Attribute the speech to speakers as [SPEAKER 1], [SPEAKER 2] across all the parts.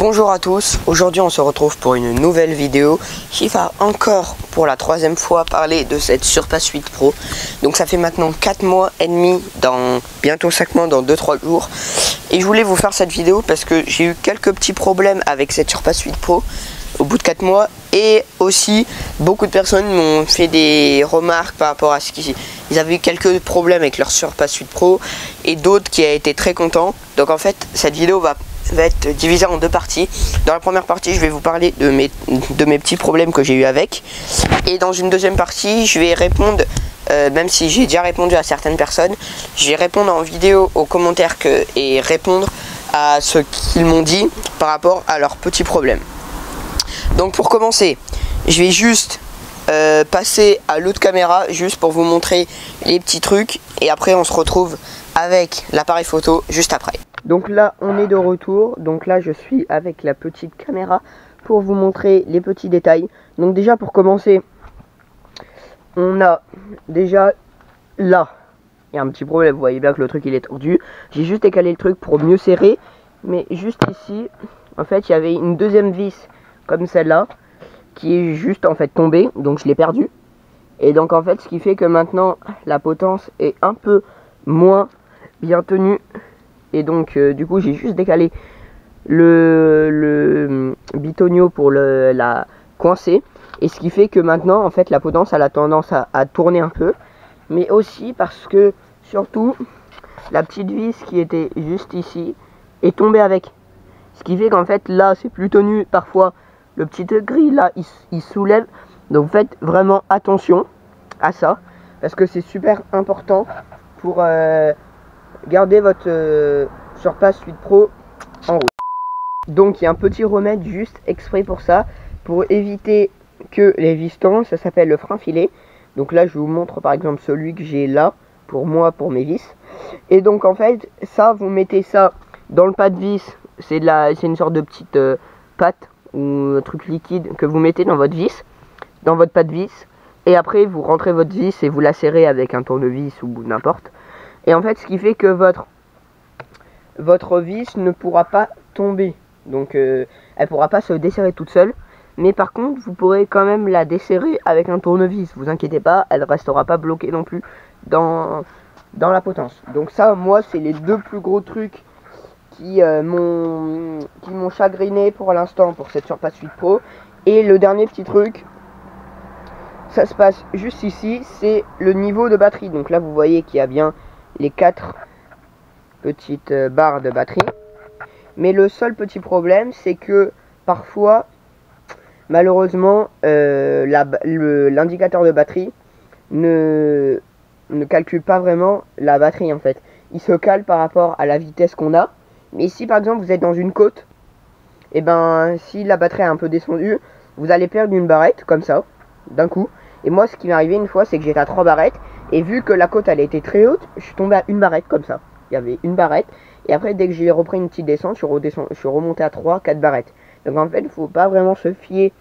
[SPEAKER 1] Bonjour à tous, aujourd'hui on se retrouve pour une nouvelle vidéo qui va encore pour la troisième fois parler de cette Surpass 8 Pro. Donc ça fait maintenant 4 mois et demi, dans bientôt 5 mois, dans 2-3 jours. Et je voulais vous faire cette vidéo parce que j'ai eu quelques petits problèmes avec cette Surpass 8 Pro au bout de 4 mois. Et aussi beaucoup de personnes m'ont fait des remarques par rapport à ce qu'ils avaient eu quelques problèmes avec leur Surpass 8 Pro. Et d'autres qui a été très contents. Donc en fait cette vidéo va être divisé en deux parties. Dans la première partie, je vais vous parler de mes petits problèmes que j'ai eu avec. Et dans une deuxième partie, je vais répondre, même si j'ai déjà répondu à certaines personnes, je vais répondre en vidéo aux commentaires et répondre à ce qu'ils m'ont dit par rapport à leurs petits problèmes. Donc pour commencer, je vais juste passer à l'autre caméra, juste pour vous montrer les petits trucs. Et après, on se retrouve avec l'appareil photo juste après. Donc là on est de retour, donc là je suis avec la petite caméra pour vous montrer les petits détails. Donc déjà pour commencer, on a déjà là, il y a un petit problème, vous voyez bien que le truc il est tordu. J'ai juste décalé le truc pour mieux serrer, mais juste ici, en fait il y avait une deuxième vis comme celle-là, qui est juste en fait tombée, donc je l'ai perdue. Et donc en fait ce qui fait que maintenant la potence est un peu moins bien tenue. Et donc du coup j'ai juste décalé le bitonio pour la coincer. Et ce qui fait que maintenant en fait la potence elle a tendance à tourner un peu. Mais aussi parce que surtout la petite vis qui était juste ici est tombée avec. Ce qui fait qu'en fait là c'est plus tenu. Parfois le petit gris là il soulève. Donc faites vraiment attention à ça. Parce que c'est super important pour gardez votre Surpass 8 Pro en route. Donc il y a un petit remède juste exprès pour ça, pour éviter que les vis tombent. Ça s'appelle le frein filet. Donc là je vous montre par exemple celui que j'ai là pour moi, pour mes vis. Et donc en fait ça, vous mettez ça dans le pas de vis. C'est une sorte de petite pâte ou un truc liquide que vous mettez dans votre vis, dans votre pas de vis. Et après vous rentrez votre vis et vous la serrez avec un tournevis ou n'importe. Et en fait ce qui fait que votre vis ne pourra pas tomber. Donc elle pourra pas se desserrer toute seule. Mais par contre vous pourrez quand même la desserrer avec un tournevis. Vous inquiétez pas, elle restera pas bloquée non plus dans la potence. Donc ça, moi c'est les deux plus gros trucs qui m'ont chagriné pour l'instant pour cette Surpass 8 Pro. Et le dernier petit truc, ça se passe juste ici, c'est le niveau de batterie. Donc là vous voyez qu'il y a bien les 4 petites barres de batterie. Mais le seul petit problème, c'est que parfois, malheureusement, l'indicateur de batterie ne calcule pas vraiment la batterie en fait. Il se cale par rapport à la vitesse qu'on a. Mais si par exemple vous êtes dans une côte, et ben si la batterie est un peu descendue, vous allez perdre une barrette comme ça, d'un coup. Et moi ce qui m'est arrivé une fois, c'est que j'étais à 3 barrettes. Et vu que la côte elle était très haute, je suis tombé à une barrette comme ça. Il y avait une barrette. Et après dès que j'ai repris une petite descente, je suis remonté à 3-4 barrettes. Donc en fait il ne faut pas vraiment se fier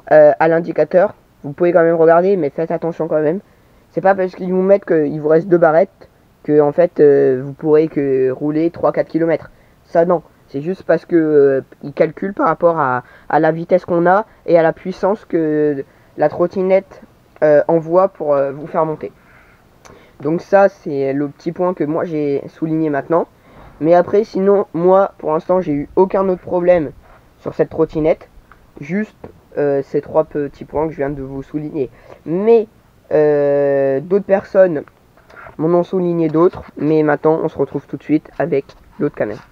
[SPEAKER 1] à l'indicateur. Vous pouvez quand même regarder, mais faites attention quand même. C'est pas parce qu'ils vous mettent qu'il vous reste 2 barrettes que en fait vous pourrez que rouler 3-4 km. Ça non. C'est juste parce que ils calculent par rapport à la vitesse qu'on a et à la puissance que la trottinette envoie pour vous faire monter. Donc ça c'est le petit point que moi j'ai souligné maintenant. Mais après sinon moi pour l'instant j'ai eu aucun autre problème sur cette trottinette. Juste ces 3 petits points que je viens de vous souligner. Mais d'autres personnes m'en ont souligné d'autres. Mais maintenant on se retrouve tout de suite avec l'autre caméra.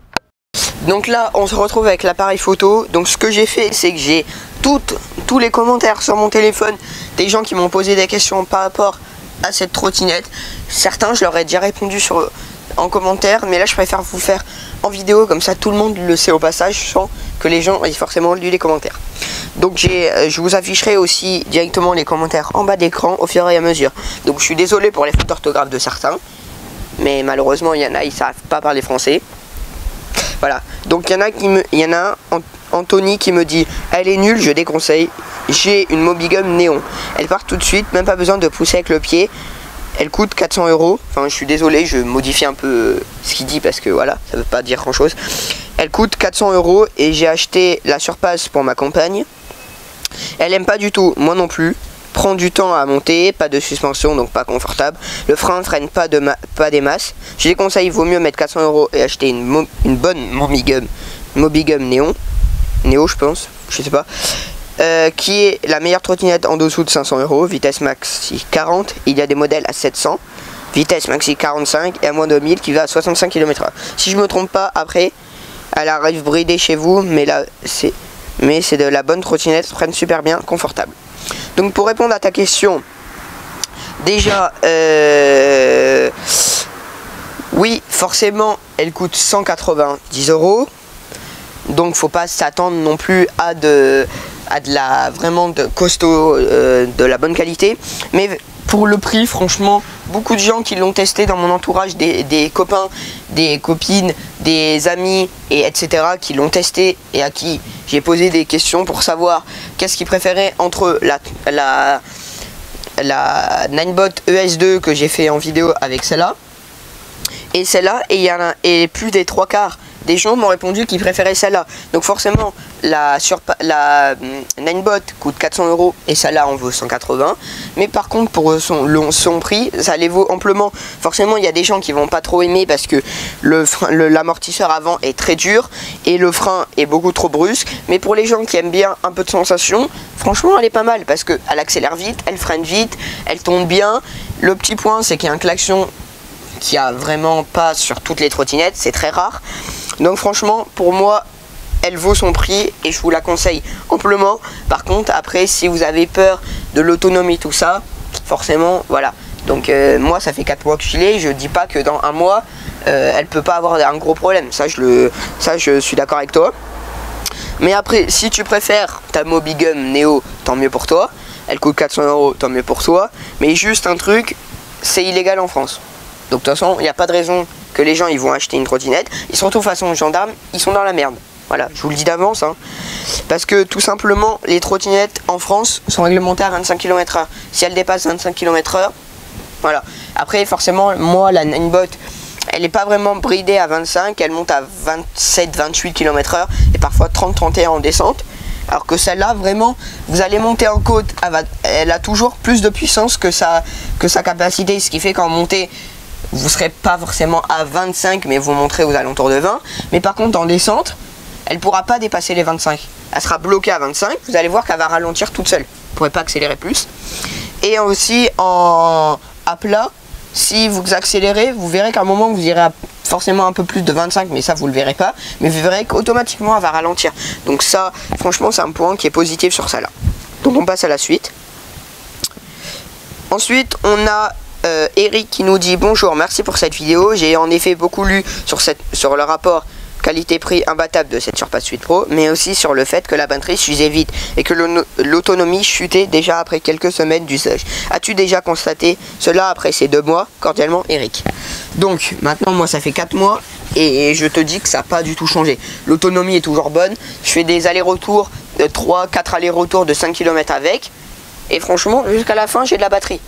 [SPEAKER 1] Donc là on se retrouve avec l'appareil photo. Donc ce que j'ai fait, c'est que j'ai tous les commentaires sur mon téléphone des gens qui m'ont posé des questions par rapport à cette trottinette. Certains je leur ai déjà répondu en commentaire, mais là je préfère vous faire en vidéo, comme ça tout le monde le sait au passage sans que les gens aient forcément lu les commentaires. Donc je vous afficherai aussi directement les commentaires en bas d'écran au fur et à mesure. Donc je suis désolé pour les fautes d'orthographe de certains, mais malheureusement il y en a, ils savent pas parler français. Voilà, donc il y en a un, Anthony, qui me dit elle est nulle, je déconseille. J'ai une Mobigum Néon, elle part tout de suite, même pas besoin de pousser avec le pied. Elle coûte 400 €. Enfin, je suis désolé, je modifie un peu ce qu'il dit parce que voilà, ça veut pas dire grand chose. Elle coûte 400 € et j'ai acheté la Surpass pour ma compagne. Elle aime pas du tout, moi non plus. Prend du temps à monter, pas de suspension, donc pas confortable. Le frein ne freine pas des masses. Je déconseille, il vaut mieux mettre 400 € et acheter une bonne Mobigum Néo je pense, je sais pas. Qui est la meilleure trottinette en dessous de 500 €, vitesse maxi 40, il y a des modèles à 700, vitesse maxi 45 et à moins de 1000 qui va à 65 km/h. Si je me trompe pas, après, elle arrive bridée chez vous, mais là, c'est de la bonne trottinette, freine super bien, confortable. Donc pour répondre à ta question, déjà, oui, forcément, elle coûte 190 €, donc faut pas s'attendre non plus à de la vraiment de costaud, de la bonne qualité, mais pour le prix, franchement, beaucoup de gens qui l'ont testé dans mon entourage, des copains, des copines, des amis, et etc. qui l'ont testé et à qui j'ai posé des questions pour savoir qu'est-ce qu'ils préféraient entre la Ninebot ES2 que j'ai fait en vidéo avec celle-là et celle-là, et plus des 3/4 des gens m'ont répondu qu'ils préféraient celle-là. Donc forcément, la Ninebot coûte 400 € et celle-là en vaut 180. Mais par contre, pour son prix, ça les vaut amplement. Forcément, il y a des gens qui vont pas trop aimer parce que l'amortisseur avant est très dur et le frein est beaucoup trop brusque. Mais pour les gens qui aiment bien un peu de sensation, franchement, elle est pas mal parce qu'elle accélère vite, elle freine vite, elle tourne bien. Le petit point, c'est qu'il y a un klaxon qui a vraiment pas sur toutes les trottinettes, c'est très rare. Donc franchement, pour moi, elle vaut son prix et je vous la conseille amplement. Par contre, après, si vous avez peur de l'autonomie, tout ça, forcément, voilà. Donc moi, ça fait 4 mois que je l'ai. Je dis pas que dans un mois, elle peut pas avoir un gros problème. Ça, je suis d'accord avec toi. Mais après, si tu préfères ta Mobigum Neo, tant mieux pour toi. Elle coûte 400 €, tant mieux pour toi. Mais juste un truc, c'est illégal en France. Donc de toute façon, il n'y a pas de raison que les gens ils vont acheter une trottinette. Ils se retrouvent façon gendarme, ils sont dans la merde. Voilà, je vous le dis d'avance. Hein. Parce que tout simplement, les trottinettes en France sont réglementées à 25 km/h. Si elles dépassent 25 km/h, voilà. Après, forcément, moi, la Ninebot, elle n'est pas vraiment bridée à 25. Elle monte à 27-28 km/h et parfois 30-31 en descente. Alors que celle-là, vraiment, vous allez monter en côte, elle a toujours plus de puissance que sa capacité. Ce qui fait qu'en montée, vous ne serez pas forcément à 25, mais vous monterez aux alentours de 20. Mais par contre, en descente, elle ne pourra pas dépasser les 25. Elle sera bloquée à 25. Vous allez voir qu'elle va ralentir toute seule. Vous ne pourrez pas accélérer plus. Et aussi, à plat, si vous accélérez, vous verrez qu'à un moment, vous irez forcément un peu plus de 25, mais ça, vous ne le verrez pas. Mais vous verrez qu'automatiquement, elle va ralentir. Donc ça, franchement, c'est un point qui est positif sur ça là. Donc on passe à la suite. Ensuite, on a Eric qui nous dit bonjour, merci pour cette vidéo. J'ai en effet beaucoup lu sur le rapport qualité-prix imbattable de cette Surpass 8 Pro, mais aussi sur le fait que la batterie s'usait vite et que l'autonomie chutait déjà après quelques semaines d'usage. As-tu déjà constaté cela après ces 2 mois? Cordialement, Eric. Donc maintenant, moi ça fait 4 mois et je te dis que ça n'a pas du tout changé. L'autonomie est toujours bonne. Je fais des allers-retours de 3-4 allers-retours de 5 km avec, et franchement jusqu'à la fin j'ai de la batterie.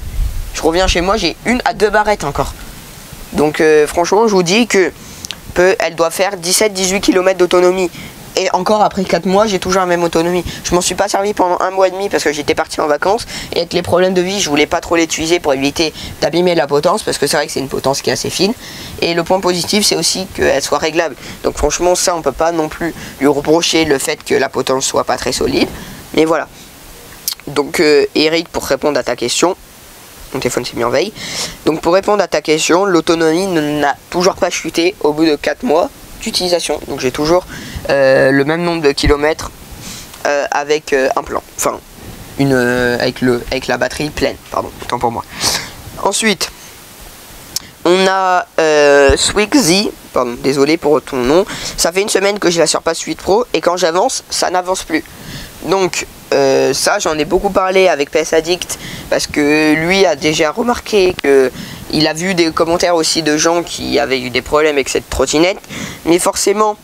[SPEAKER 1] Je reviens chez moi, j'ai 1 à 2 barrettes encore. Donc franchement, je vous dis que elle doit faire 17-18 km d'autonomie. Et encore après 4 mois, j'ai toujours la même autonomie. Je m'en suis pas servi pendant 1 mois et demi parce que j'étais parti en vacances. Et avec les problèmes de vie, je voulais pas trop l'utiliser pour éviter d'abîmer la potence. Parce que c'est vrai que c'est une potence qui est assez fine. Et le point positif, c'est aussi qu'elle soit réglable. Donc franchement, ça, on peut pas non plus lui reprocher le fait que la potence soit pas très solide. Mais voilà. Donc Eric, pour répondre à ta question, mon téléphone s'est mis en veille. Donc pour répondre à ta question, l'autonomie n'a toujours pas chuté au bout de 4 mois d'utilisation. Donc j'ai toujours le même nombre de kilomètres avec un plan. Enfin, avec la batterie pleine. Pardon, autant pour moi. Ensuite, on a Swigzy. Pardon, désolé pour ton nom. Ça fait 1 semaine que j'ai la Surpass 8 Pro et quand j'avance, ça n'avance plus. Donc ça, j'en ai beaucoup parlé avec PS Addict parce que lui a déjà remarqué que il a vu des commentaires aussi de gens qui avaient eu des problèmes avec cette trottinette. Mais forcément,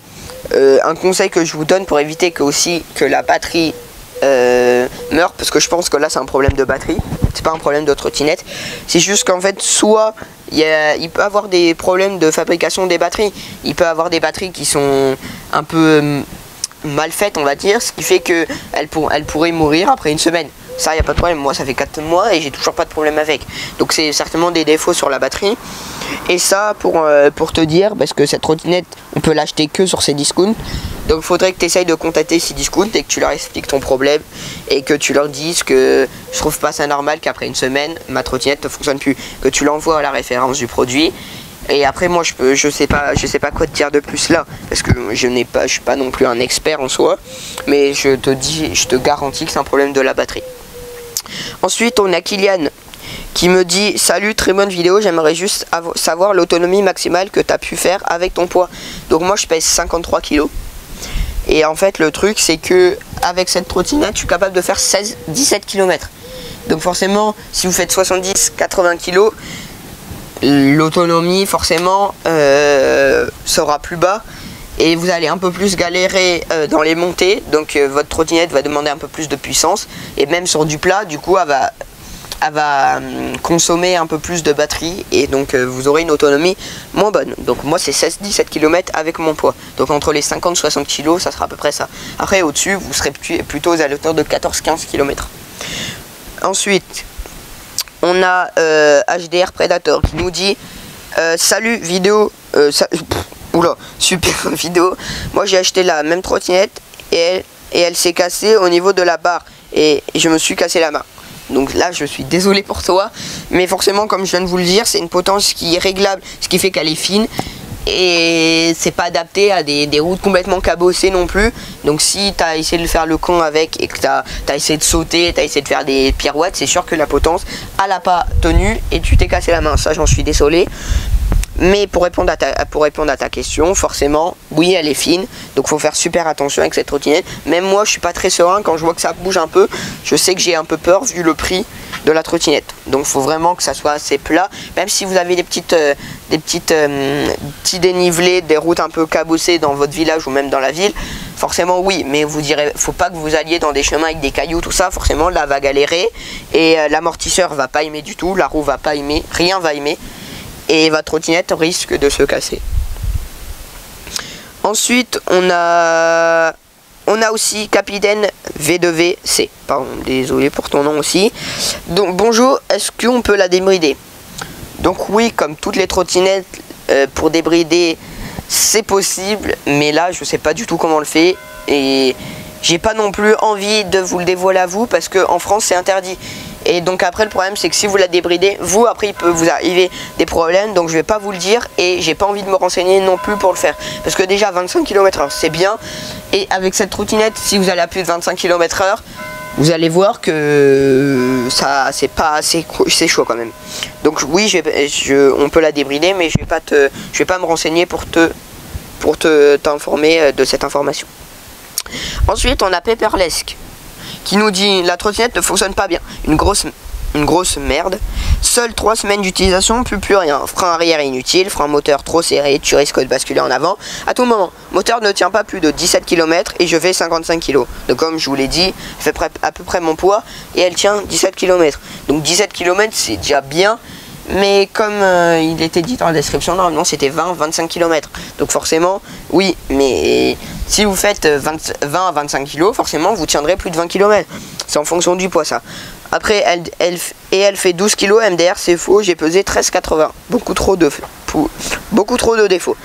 [SPEAKER 1] un conseil que je vous donne pour éviter que la batterie meurt, parce que je pense que là c'est un problème de batterie, c'est pas un problème de trottinette. C'est juste qu'en fait, soit il peut avoir des problèmes de fabrication des batteries, il peut avoir des batteries qui sont un peu mal faites, on va dire, ce qui fait que elle pourrait mourir après une semaine. Ça, il n'y a pas de problème. Moi, ça fait 4 mois et j'ai toujours pas de problème avec. Donc, c'est certainement des défauts sur la batterie. Et ça, pour te dire, parce que cette trottinette, on peut l'acheter que sur Cdiscount. Donc, il faudrait que tu essayes de contacter Cdiscount et que tu leur expliques ton problème. Et que tu leur dises que je trouve pas ça normal qu'après une semaine, ma trottinette ne fonctionne plus. Que tu l'envoies à la référence du produit. Et après, moi, je sais pas quoi te dire de plus là, parce que je suis pas non plus un expert en soi. Mais je te garantis que c'est un problème de la batterie. Ensuite, on a Kylian qui me dit: salut, très bonne vidéo, j'aimerais juste savoir l'autonomie maximale que tu as pu faire avec ton poids. Donc moi je pèse 53 kg. Et en fait le truc c'est que avec cette trottinette je suis capable de faire 16-17 km. Donc forcément si vous faites 70-80 kg, l'autonomie forcément sera plus bas. Et vous allez un peu plus galérer dans les montées, donc votre trottinette va demander un peu plus de puissance. Et même sur du plat, du coup, elle va consommer un peu plus de batterie. Et donc vous aurez une autonomie moins bonne. Donc moi c'est 16-17 km avec mon poids. Donc entre les 50-60 kg, ça sera à peu près ça. Après au-dessus, vous serez plutôt à l'auteur de 14-15 km. Ensuite, on a HDR Predator qui nous dit salut vidéo... Oula, super vidéo. Moi j'ai acheté la même trottinette et elle s'est cassée au niveau de la barre et je me suis cassé la main. Donc là je suis désolé pour toi, mais forcément comme je viens de vous le dire, c'est une potence qui est réglable, ce qui fait qu'elle est fine et c'est pas adapté à des routes complètement cabossées non plus. Donc si tu as essayé de faire le con avec et que tu as essayé de sauter, tu as essayé de faire des pirouettes, c'est sûr que la potence elle a pas tenu et tu t'es cassé la main. Ça j'en suis désolé. Mais pour répondre à ta question, forcément, oui, elle est fine. Donc, faut faire super attention avec cette trottinette. Même moi, je suis pas très serein quand je vois que ça bouge un peu. Je sais que j'ai un peu peur vu le prix de la trottinette. Donc, faut vraiment que ça soit assez plat. Même si vous avez des petits dénivelés, des routes un peu cabossées dans votre village ou même dans la ville, forcément, oui. Mais vous direz, faut pas que vous alliez dans des chemins avec des cailloux, tout ça. Forcément, là, va galérer. Et l'amortisseur va pas aimer du tout. La roue va pas aimer. Rien va aimer. Et votre trottinette risque de se casser. Ensuite, on a aussi Capitaine V2VC. Pardon, désolé pour ton nom aussi. Donc bonjour, est-ce qu'on peut la débrider? Donc oui, comme toutes les trottinettes, pour débrider, c'est possible. Mais là, je sais pas du tout comment on le fait. Et j'ai pas non plus envie de vous le dévoiler à vous parce qu'en France, c'est interdit. Et donc après le problème c'est que si vous la débridez, vous après il peut vous arriver des problèmes. Donc je vais pas vous le dire et j'ai pas envie de me renseigner non plus pour le faire. Parce que déjà 25 km/h c'est bien. Et avec cette trottinette, si vous allez à plus de 25 km/h, vous allez voir que ça c'est chaud quand même. Donc oui on peut la débrider, mais je vais pas me renseigner pour t'informer de cette information. Ensuite on a Pepperlesque qui nous dit: la trottinette ne fonctionne pas bien, une grosse merde, seules 3 semaines d'utilisation, plus rien, frein arrière inutile, frein moteur trop serré, tu risques de basculer en avant à tout moment, moteur ne tient pas plus de 17 km et je fais 55 kg, donc comme je vous l'ai dit, je fais à peu près mon poids et elle tient 17 km, donc 17 km c'est déjà bien. Mais comme il était dit dans la description, normalement c'était 20-25 km. Donc forcément, oui, mais si vous faites 20 à 25 kg, forcément vous tiendrez plus de 20 km. C'est en fonction du poids ça. Après, elle fait 12 kg MDR, c'est faux, j'ai pesé 13,80. Beaucoup trop de défauts.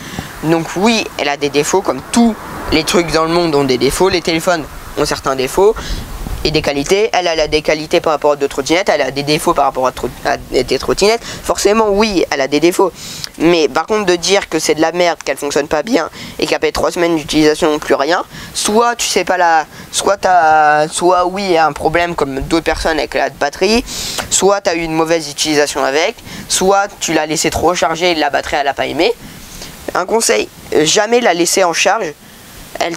[SPEAKER 1] Donc oui, elle a des défauts comme tous les trucs dans le monde ont des défauts. Les téléphones ont certains défauts. Et des qualités, elle a des qualités par rapport à d'autres trottinettes, elle a des défauts par rapport à des trottinettes, forcément oui, elle a des défauts, mais par contre de dire que c'est de la merde, qu'elle fonctionne pas bien, et qu'après 3 semaines d'utilisation plus rien, soit tu sais pas soit oui, il y a un problème comme d'autres personnes avec la batterie, soit tu as eu une mauvaise utilisation avec, soit tu l'as laissé trop charger et la batterie elle a pas aimé. Un conseil, jamais la laisser en charge, elle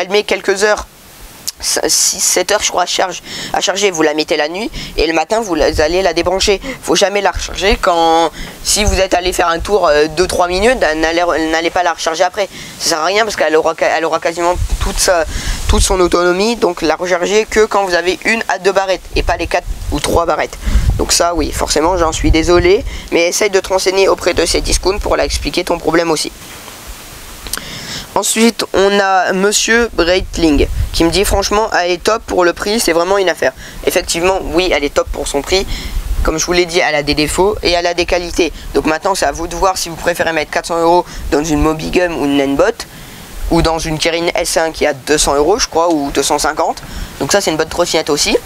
[SPEAKER 1] met quelques heures 6-7 heures je crois à charger. Vous la mettez la nuit et le matin vous allez la débrancher. Faut jamais la recharger si vous êtes allé faire un tour 2-3 minutes, n'allez pas la recharger après. Ça sert à rien parce qu'elle aura quasiment toute son autonomie. Donc la recharger que quand vous avez 1 à 2 barrettes et pas les 4 ou 3 barrettes. Donc ça oui, forcément j'en suis désolé, mais essaye de te renseigner auprès de ces discounts pour leur expliquer ton problème aussi. Ensuite, on a Monsieur Breitling qui me dit franchement, elle est top pour le prix, c'est vraiment une affaire. Effectivement, oui, elle est top pour son prix. Comme je vous l'ai dit, elle a des défauts et elle a des qualités. Donc maintenant, c'est à vous de voir si vous préférez mettre 400 € dans une Mobigum ou une Nanbot ou dans une Kirin S1 qui a 200 € je crois, ou 250. Donc ça, c'est une bonne trottinette aussi.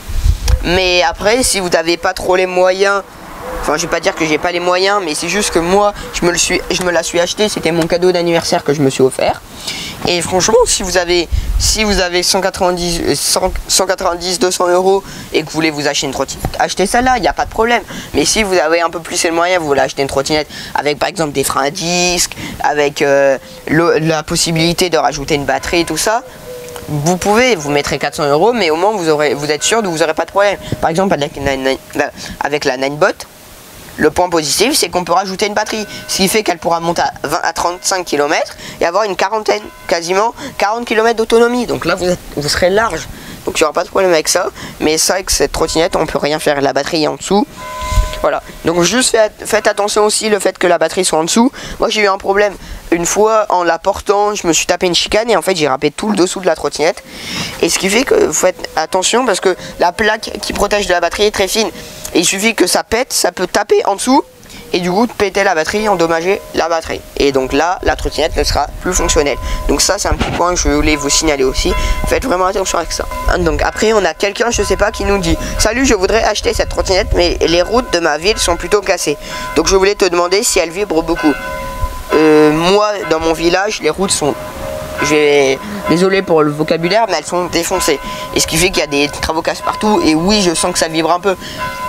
[SPEAKER 1] Mais après, si vous n'avez pas trop les moyens, enfin je vais pas dire que j'ai pas les moyens, mais c'est juste que moi je me la suis acheté, c'était mon cadeau d'anniversaire que je me suis offert. Et franchement, si vous avez 190 200 € et que vous voulez vous acheter une trottinette, achetez celle-là, il n'y a pas de problème. Mais si vous avez un peu plus les moyens, vous voulez acheter une trottinette avec par exemple des freins à disque, avec la possibilité de rajouter une batterie et tout ça, vous pouvez, vous mettrez 400 €, mais au moins vous êtes sûr que vous n'aurez pas de problème. Par exemple avec la Nanbot, le point positif, c'est qu'on peut rajouter une batterie, ce qui fait qu'elle pourra monter à 20 à 35 km et avoir une quarantaine, quasiment 40 km d'autonomie. Donc là, vous serez large. Donc il n'y aura pas de problème avec ça. Mais c'est vrai que cette trottinette, on peut rien faire. La batterie est en dessous. Voilà. Donc juste faites attention aussi le fait que la batterie soit en dessous. Moi, j'ai eu un problème. Une fois, en la portant, je me suis tapé une chicane et en fait, j'ai râpé tout le dessous de la trottinette. Et ce qui fait que vous faites attention parce que la plaque qui protège de la batterie est très fine. Et il suffit que ça pète, ça peut taper en dessous et du coup péter la batterie, endommager la batterie. Et donc là, la trottinette ne sera plus fonctionnelle. Donc ça, c'est un petit point que je voulais vous signaler aussi. Faites vraiment attention avec ça. Donc après, on a quelqu'un, je sais pas, qui nous dit: salut, je voudrais acheter cette trottinette, mais les routes de ma ville sont plutôt cassées. Donc je voulais te demander si elle vibre beaucoup. Moi, dans mon village, les routes sont... Désolé pour le vocabulaire, mais elles sont défoncées. Et ce qui fait qu'il y a des travaux casse partout. Et oui, je sens que ça vibre un peu.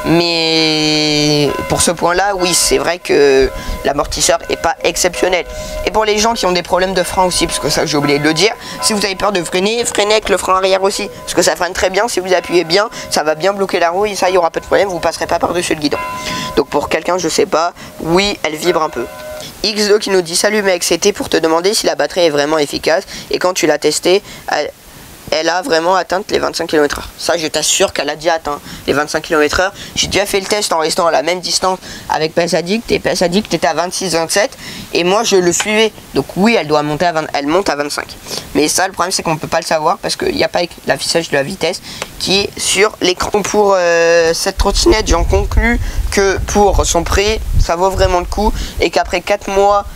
[SPEAKER 1] Mais pour ce point-là, oui, c'est vrai que l'amortisseur est pas exceptionnel. Et pour les gens qui ont des problèmes de frein aussi, parce que ça j'ai oublié de le dire, si vous avez peur de freiner, freinez avec le frein arrière aussi. Parce que ça freine très bien, si vous appuyez bien, ça va bien bloquer la roue et ça, il n'y aura pas de problème, vous passerez pas par-dessus le guidon. Donc pour quelqu'un, je sais pas, oui, elle vibre un peu. X2 qui nous dit: salut mec, c'était pour te demander si la batterie est vraiment efficace et quand tu l'as testée, elle a vraiment atteint les 25 km/h. Ça, je t'assure qu'elle a déjà atteint les 25 km/h. J'ai déjà fait le test en restant à la même distance avec PS Addict et PS Addict était à 26-27 et moi je le suivais. Donc oui, elle monte à 25. Mais ça, le problème, c'est qu'on ne peut pas le savoir parce qu'il n'y a pas l'affichage de la vitesse qui est sur l'écran. Pour cette trottinette, j'en conclus que pour son prix, ça vaut vraiment le coup et qu'après 4 mois,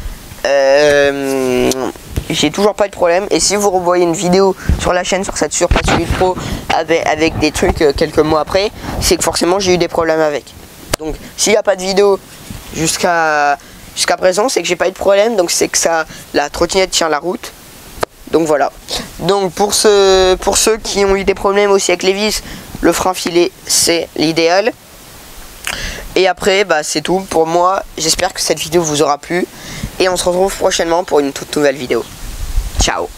[SPEAKER 1] j'ai toujours pas de problème. Et si vous revoyez une vidéo sur la chaîne sur cette Surpass 8 Pro avec des trucs quelques mois après, c'est que forcément j'ai eu des problèmes avec. Donc s'il n'y a pas de vidéo jusqu'à présent, c'est que j'ai pas eu de problème. Donc c'est que la trottinette tient la route. Donc voilà. Donc pour ceux qui ont eu des problèmes aussi avec les vis, le frein filé c'est l'idéal. Et après, bah, c'est tout pour moi. J'espère que cette vidéo vous aura plu. Et on se retrouve prochainement pour une toute nouvelle vidéo. Ciao.